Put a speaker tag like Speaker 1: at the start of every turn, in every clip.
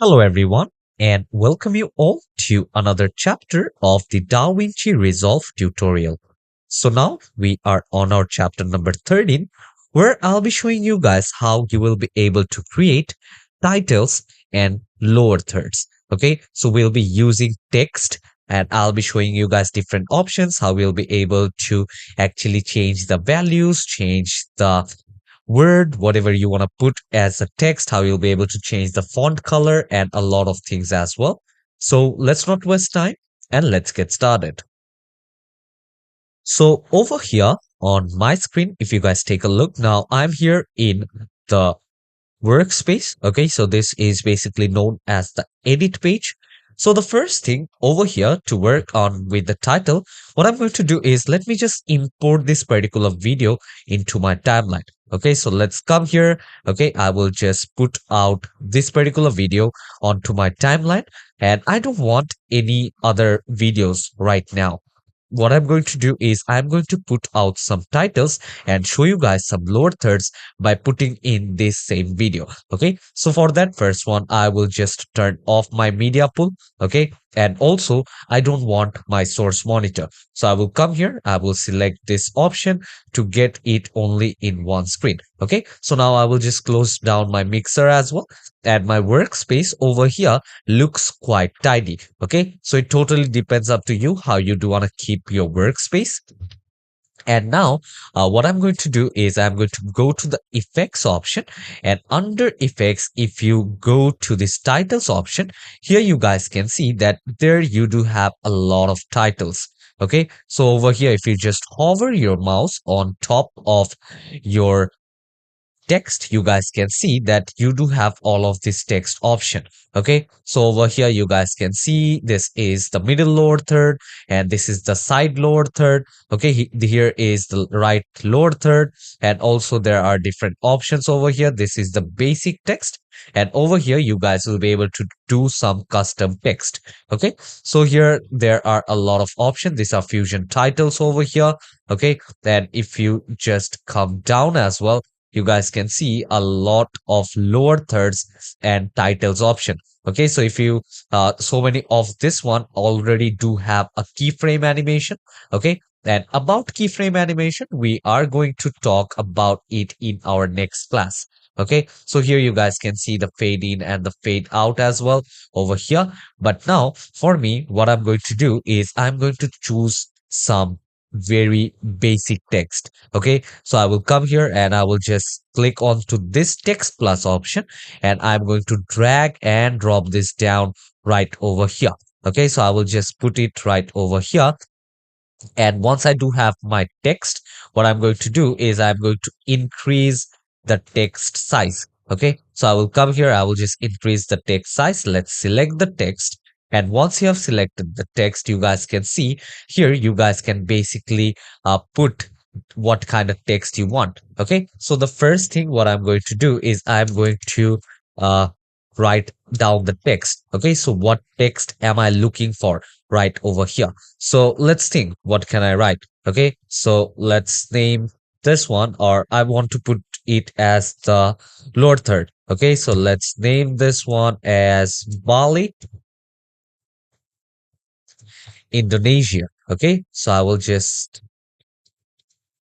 Speaker 1: Hello, everyone, and welcome you all to another chapter of the Davinci Resolve tutorial. So now we are on our chapter number 13, where I'll be showing you guys how you will be able to create titles and lower thirds. Okay, so we'll be using text and I'll be showing you guys different options, how we'll be able to actually change the values, change the word, whatever you want to put as a text, how you'll be able to change the font color and a lot of things as well. So let's not waste time and let's get started. So over here on my screen, if you guys take a look now, I'm here in the workspace. Okay, so this is basically known as the edit page. So the first thing over here to work on with the title, what I'm going to do is let me just import this particular video into my timeline. Okay, so let's come here. Okay, I will just put out this particular video onto my timeline, and I don't want any other videos right now. What I'm going to do is I'm going to put out some titles and show you guys some lower thirds by putting in this same video. Okay, so for that first one, I will just turn off my media pool. Okay, and also I don't want my source monitor, so I will come here, I will select this option to get it only in one screen. Okay, so now I will just close down my mixer as well, and my workspace over here looks quite tidy. Okay, so it totally depends up to you how you do want to keep your workspace. And now what I'm going to do is I'm going to go to the effects option, and under effects, if you go to this titles option, here you guys can see that there you do have a lot of titles. Okay, so over here, if you just hover your mouse on top of your text, you guys can see that you do have all of this text option. Okay, so over here you guys can see this is the middle lower third and this is the side lower third. Okay, here is the right lower third, and also there are different options over here. This is the basic text, and over here you guys will be able to do some custom text. Okay, so here there are a lot of options. These are fusion titles over here. Okay, then if you just come down as well, you guys can see a lot of lower thirds and titles option. Okay, so if you so many of this one already do have a keyframe animation. Okay, and about keyframe animation, we are going to talk about it in our next class. Okay, so here you guys can see the fade in and the fade out as well over here. But now for me, what I'm going to do is I'm going to choose some very basic text. Okay, so I will come here and I will just click on to this text plus option, and I'm going to drag and drop this down right over here. Okay, so I will just put it right over here. And once I do have my text, what I'm going to do is I'm going to increase the text size. Okay, so I will come here, I will just increase the text size. Let's select the text. And once you have selected the text, you guys can see here, you guys can basically put what kind of text you want. Okay, so the first thing what I'm going to do is I'm going to uh, write down the text. Okay, so what text am I looking for right over here? So let's think, what can I write? Okay, so let's name this one, or I want to put it as the lower third. Okay, so let's name this one as Bali, Indonesia. Okay, so I will just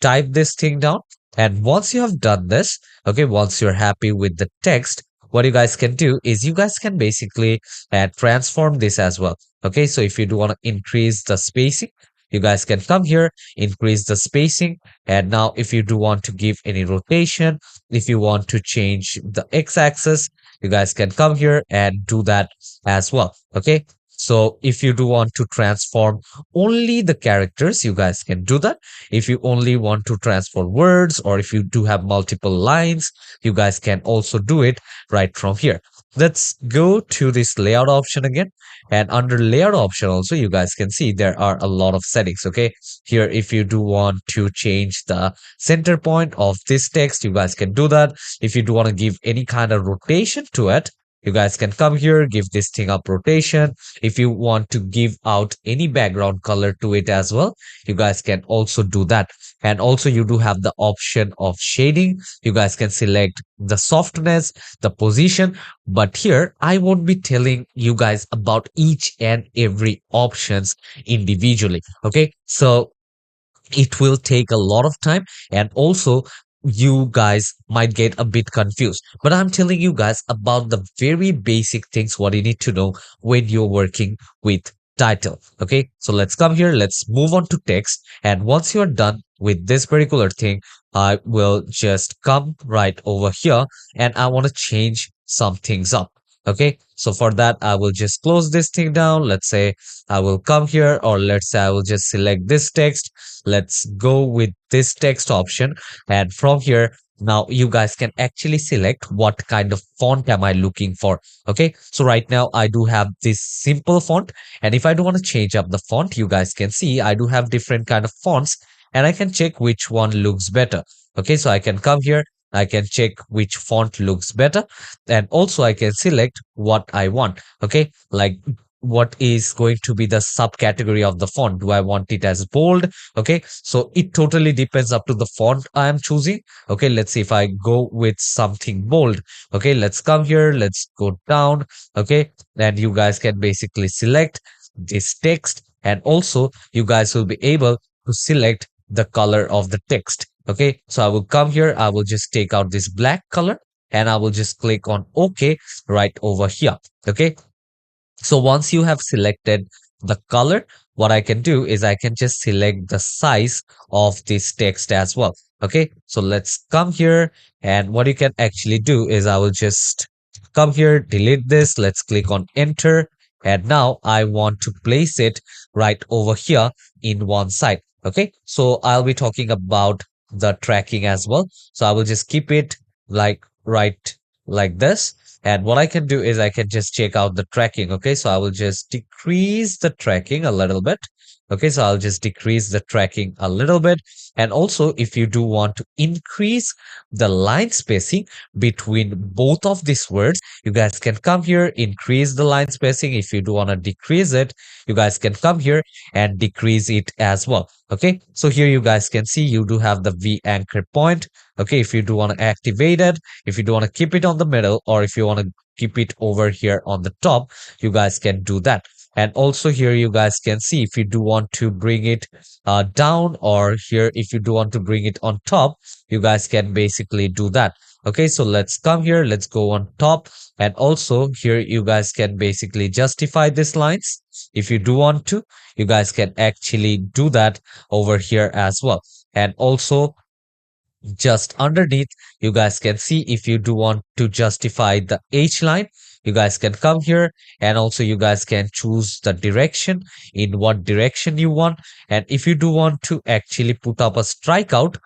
Speaker 1: type this thing down. And once you have done this, okay, once you're happy with the text, what you guys can do is you guys can basically transform this as well. Okay, so if you do want to increase the spacing, you guys can come here, increase the spacing. And now if you do want to give any rotation, if you want to change the x-axis, you guys can come here and do that as well. Okay, so if you do want to transform only the characters, you guys can do that. If you only want to transfer words, or if you do have multiple lines, you guys can also do it right from here. Let's go to this layout option again. And under layout option also, you guys can see there are a lot of settings. Okay, here if you do want to change the center point of this text, you guys can do that. If you do want to give any kind of rotation to it, you guys can come here, give this thing up rotation. If you want to give out any background color to it as well, you guys can also do that. And also you do have the option of shading. You guys can select the softness, the position, but here I won't be telling you guys about each and every options individually. Okay, so it will take a lot of time, and also you guys might get a bit confused, but I'm telling you guys about the very basic things what you need to know when you're working with title. Okay, so let's come here, let's move on to text, and once you're done with this particular thing, I will just come right over here and I want to change some things up. Okay, so for that I will just close this thing down. Let's say I will come here, or let's say I will just select this text. Let's go with this text option. And from here, now you guys can actually select what kind of font am I looking for. Okay, so right now I do have this simple font. And if I do want to change up the font, you guys can see I do have different kind of fonts and I can check which one looks better. Okay, so I can come here. I can check which font looks better, and also I can select what I want. Okay, like what is going to be the subcategory of the font. Do I want it as bold? Okay, so it totally depends up to the font I am choosing. Okay, let's see if I go with something bold. Okay, let's come here, let's go down. Okay, and you guys can basically select this text, and also you guys will be able to select the color of the text. Okay, so I will come here, I will just take out this black color and I will just click on OK right over here. Okay, so once you have selected the color, what I can do is I can just select the size of this text as well. Okay, so let's come here, and what you can actually do is I will just come here, delete this. Let's click on enter. And now I want to place it right over here in one side. Okay, so I'll be talking about the tracking as well. So I will just keep it like right like this. And what I can do is I can just check out the tracking. Okay, so I will just decrease the tracking a little bit. Okay, so I'll just decrease the tracking a little bit. And also, if you do want to increase the line spacing between both of these words, you guys can come here, increase the line spacing. If you do want to decrease it, you guys can come here and decrease it as well. Okay, so here you guys can see you do have the V anchor point. Okay, if you do want to activate it, if you do want to keep it on the middle, or if you want to keep it over here on the top, you guys can do that. And also here you guys can see if you do want to bring it down, or here if you do want to bring it on top, you guys can basically do that. Okay, so let's come here, let's go on top, and also here you guys can basically justify these lines. If you do want to, you guys can actually do that over here as well. And also just underneath, you guys can see if you do want to justify the H line, you guys can come here, and also you guys can choose the direction, in what direction you want. And if you do want to actually put up a strikeout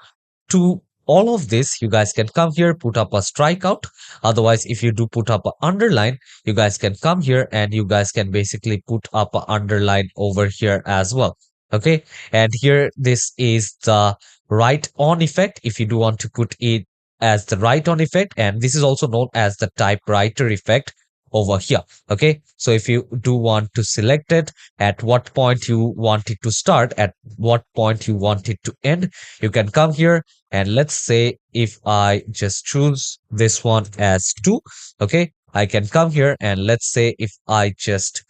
Speaker 1: to all of this, you guys can come here, put up a strikeout. Otherwise, if you do put up an underline, you guys can come here and you guys can basically put up an underline over here as well. Okay, and here this is the right on effect if you do want to put it as the right on effect, and this is also known as the typewriter effect over here. Okay, so if you do want to select it, at what point you want it to start, at what point you want it to end, you can come here, and let's say if I just choose this one as 2, okay, I can come here, and let's say if I just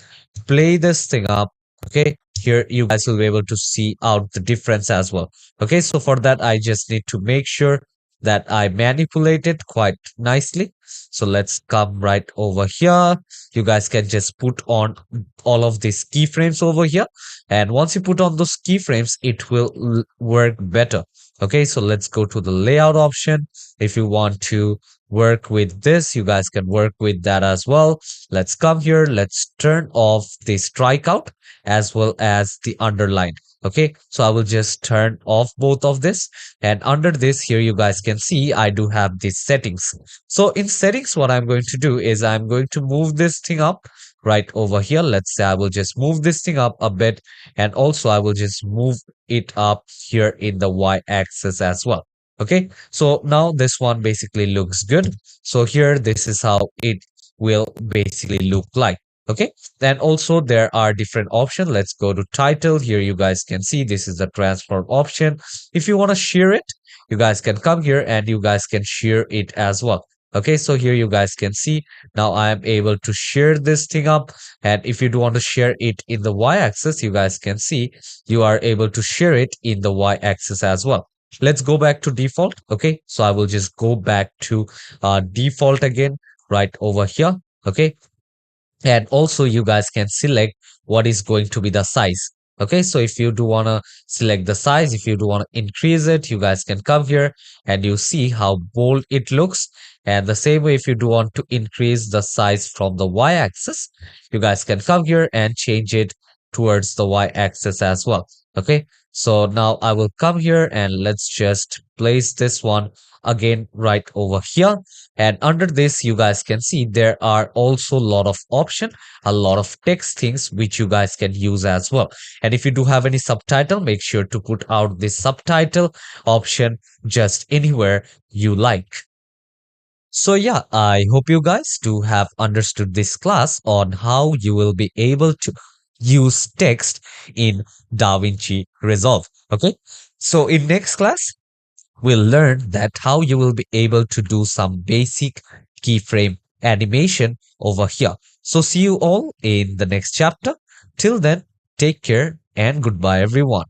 Speaker 1: play this thing up, okay, here you guys will be able to see out the difference as well. Okay, so for that I just need to make sure that I manipulate it quite nicely. So let's come right over here. You guys can just put on all of these keyframes over here, and once you put on those keyframes, it will work better. Okay, so let's go to the layout option. If you want to work with this, you guys can work with that as well. Let's come here, let's turn off the strikeout as well as the underline. Okay, so I will just turn off both of this, and under this here you guys can see I do have these settings. So in settings, what I'm going to do is I'm going to move this thing up right over here. Let's say I will just move this thing up a bit, and also I will just move it up here in the y-axis as well. Okay, so now this one basically looks good. So here this is how it will basically look like. Okay. And also there are different options. Let's go to title. Here you guys can see this is the transform option. If you want to share it, you guys can come here and you guys can share it as well. Okay, so here you guys can see now I am able to share this thing up. And if you do want to share it in the y-axis, you guys can see you are able to share it in the y-axis as well. Let's go back to default. Okay, so I will just go back to default again right over here. Okay, and also you guys can select what is going to be the size. Okay, so if you do want to select the size, if you do want to increase it, you guys can come here and you see how bold it looks. And the same way, if you do want to increase the size from the y-axis, you guys can come here and change it towards the y-axis as well. Okay, so now I will come here and let's just place this one again right over here. And under this, you guys can see there are also a lot of option, a lot of text things which you guys can use as well. And if you do have any subtitle, make sure to put out this subtitle option just anywhere you like. So yeah, I hope you guys do have understood this class on how you will be able to use text in DaVinci Resolve. Okay. So in next class, we'll learn that how you will be able to do some basic keyframe animation over here. So see you all in the next chapter. Till then, take care and goodbye everyone.